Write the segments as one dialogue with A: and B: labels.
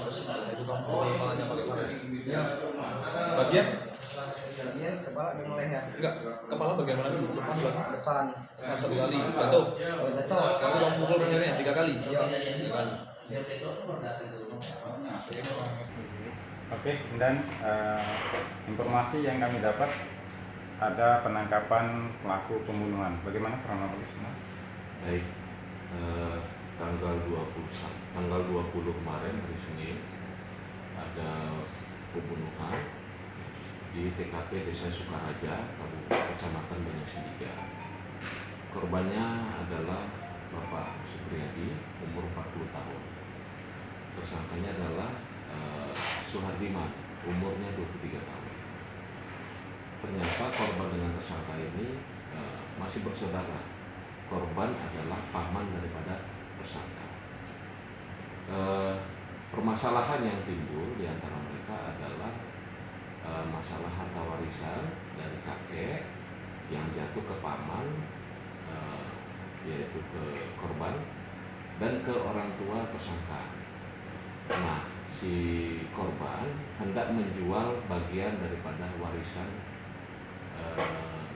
A: terus setelah itu kamu kepalanya pakai mana?
B: Iya.
A: Bagian?
B: Bagian kepala dengan leher.
A: Enggak, kepala bagian mana dulu? Depan, belakang?
B: Depan.
A: Kan satu kali, jatuh.
B: Jatuh.
A: Sekarang kamu pukul lehernya 3 kali.
B: Iya.
A: 3 kali.
C: Oke, dan informasi yang kami dapat ada penangkapan pelaku pembunuhan. Bagaimana kronologisnya?
D: Baik, tanggal 20 kemarin hari Senin ada pembunuhan di TKP Desa Sukaraja, Kecamatan Banyarsindika. Korbannya adalah Bapak Supriyadi, umur 40 tahun. Tersangkanya adalah Suhardiman, umurnya 23 tahun. Ternyata korban dengan tersangka ini masih bersaudara. Korban adalah paman daripada tersangka. Permasalahan yang timbul di antara mereka adalah masalah harta warisan dari kakek yang jatuh ke paman, yaitu ke korban, dan ke orang tua tersangka. Nah, si korban hendak menjual bagian daripada warisan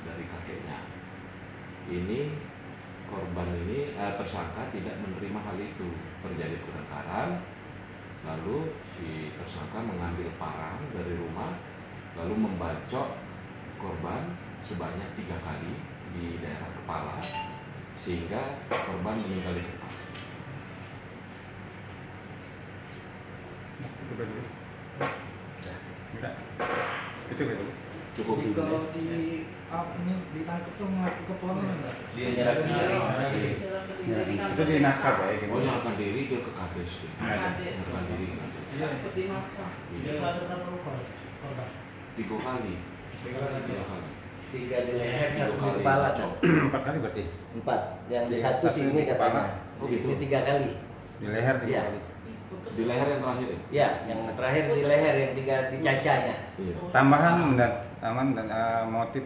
D: dari kakeknya. Ini korban ini tersangka tidak menerima hal itu. Terjadi pertengkaran, lalu si tersangka mengambil parang dari rumah, lalu membacok korban sebanyak 3 kali di daerah kepala, sehingga korban meninggal di tempat.
C: Itu dulu. Enggak. Itu dulu.
D: Cukup dulu.
B: Kalau di ini ditangkap tuh ngaku ke pelanggan enggak?
E: Dia nyerahkan diri.
C: Itu di naskah ya gitu.
D: Oh, nyalakan diri dia ke kades. Nyalakan diri ke kades.
B: Iya.
F: Seperti masa.
D: Iya.
F: Ada berapa korban?
D: 3 kali. 3 kali.
E: 3 di leher, 1 di
D: kali.
E: kepala.
C: 4 kali berarti.
E: 4. Yang di satu
C: Satu
E: sini
C: di kepala.
E: katanya.
D: Oh, gitu.
E: Ini 3 kali.
C: Di leher 3
E: Iya.
C: kali.
D: Di leher yang terakhir ya?
E: Ya, yang terakhir di leher, yang 3 di cacanya.
D: Iya.
C: Tambahan dan motif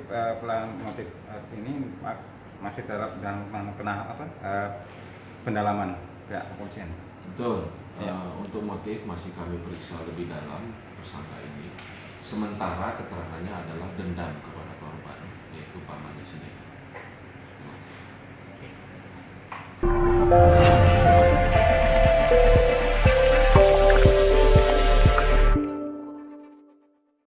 C: ini masih dalam pendalaman pihak kepolisian.
D: Betul.
C: Ya.
D: Untuk motif masih kami periksa lebih dalam tersangka ini. Sementara keterangannya adalah dendam kepada korban, yaitu pamannya sendiri. Terima kasih.